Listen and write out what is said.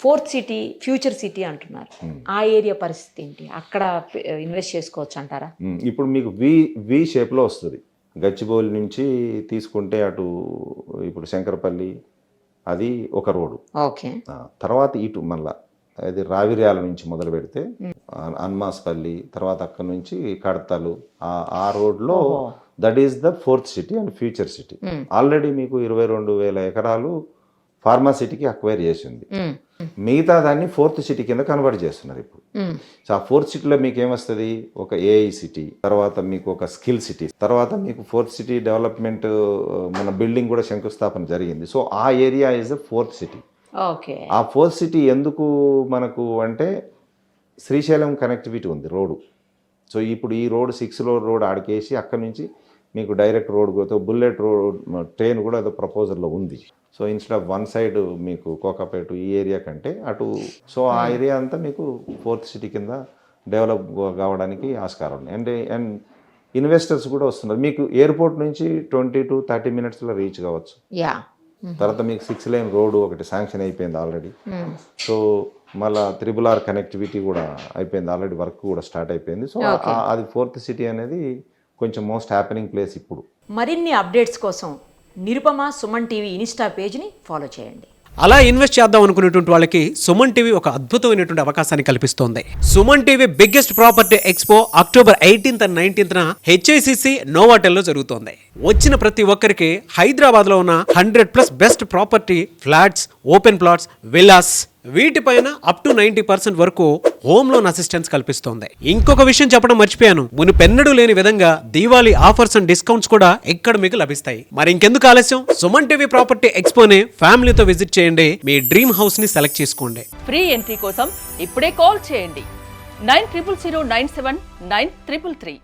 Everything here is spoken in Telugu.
ఫోర్త్ సిటీ ఫ్యూచర్ సిటీ అంటున్నారు. ఆ ఏరియా పరిస్థితి ఏంటి? అక్కడ ఇన్వెస్ట్ చేసుకోవచ్చు అంటారా? ఇప్పుడు మీకు వి షేప్లో వస్తుంది. గచ్చిబౌలి నుంచి తీసుకుంటే అటు ఇప్పుడు శంకరపల్లి అది ఒక రోడ్డు. ఓకే. తర్వాత ఇటు మళ్ళా అది రావిర్యాల నుంచి మొదలు పెడితే అన్మాస్పల్లి, తర్వాత అక్కడ నుంచి కడతలు, ఆ రోడ్లో that is the fourth city and future city. Already మీకు 22,000 ఎకరాలు ఫార్మా సిటీకి అక్వైర్ చేసింది. మిగతా దాన్ని ఫోర్త్ సిటీ కింద కన్వర్ట్ చేస్తున్నారు ఇప్పుడు. సో ఆ ఫోర్త్ సిటీలో మీకు ఏమొస్తుంది, ఒక ఏఐ సిటీ, తర్వాత మీకు ఒక స్కిల్ సిటీ, తర్వాత మీకు ఫోర్త్ సిటీ డెవలప్మెంట్ మన బిల్డింగ్ కూడా శంకుస్థాపన జరిగింది. సో ఆ area is the fourth city. Okay. ఆ ఫోర్త్ సిటీ ఎందుకు మనకు అంటే శ్రీశైలం కనెక్టివిటీ ఉంది రోడ్డు. సో ఇప్పుడు ఈ రోడ్ 6 రోడ్ ఆడికేసి అక్కడ నుంచి మీకు డైరెక్ట్ రోడ్ పోతే బుల్లెట్ రోడ్ ట్రైన్ కూడా ఏదో ప్రపోజల్లో ఉంది. So instead of one side మీకు కోకాపేట ఈ ఏరియా కంటే అటు, సో ఆ ఏరియా అంతా మీకు ఫోర్త్ సిటీ కింద డెవలప్ కావడానికి ఆస్కారం ఉంది. అండ్ ఇన్వెస్టర్స్ కూడా వస్తున్నారు. మీకు ఎయిర్పోర్ట్ నుంచి 20 to 30 minutesలో రీచ్ కావచ్చు. తర్వాత మీకు 6 lane రోడ్డు ఒకటి శాంక్షన్ అయిపోయింది ఆల్రెడీ. సో మళ్ళీ RRR కనెక్టివిటీ కూడా అయిపోయింది ఆల్రెడీ, వర్క్ కూడా స్టార్ట్ అయిపోయింది. సో అది ఫోర్త్ సిటీ అనేది కొంచెం మోస్ట్ హ్యాపెనింగ్ ప్లేస్ ఇప్పుడు. మరిన్ని అప్డేట్స్ కోసం నిరుపమ సుమన్ టీవీ ఇన్స్టా పేజ్ని ఫాలో చేయండి. అలా ఇన్వెస్ట్ చేద్దాం అనుకునేటువంటి వాళ్ళకి సుమన్ టీవీ ఒక అద్భుతమైనటువంటి అవకాశాన్ని కల్పిస్తోంది. Suman TV biggest property expo October 18th and 19th HICC నోవాటెల్లో జరుగుతోంది. వచ్చిన ప్రతి ఒక్కరికి హైదరాబాద్ లో ఉన్న 100+ best property flats, open plots, villas వీటిపైన అప్ టు 90% వరకు హోమ్ లోన్ అసిస్టెన్స్ కల్పిస్తోంది. ఇంకొక విషయం చెప్పడం మర్చిపోయాను, మునుపెన్నడూ లేని విధంగా దీవాళీ ఆఫర్స్ అండ్ డిస్కౌంట్స్ కూడా ఇక్కడ మీకు లభిస్తాయి. మరి ఇంకెందుకు ఆలస్యం, సుమన్ టీవీ ప్రాపర్టీ ఎక్స్పోని ఫ్యామిలీతో విజిట్ చేయండి. మీ డ్రీమ్ హౌస్ ని సెలెక్ట్ చేసుకోండి. ఫ్రీ ఎంట్రీ కోసం ఇప్పుడే కాల్ చేయండి 9000979333.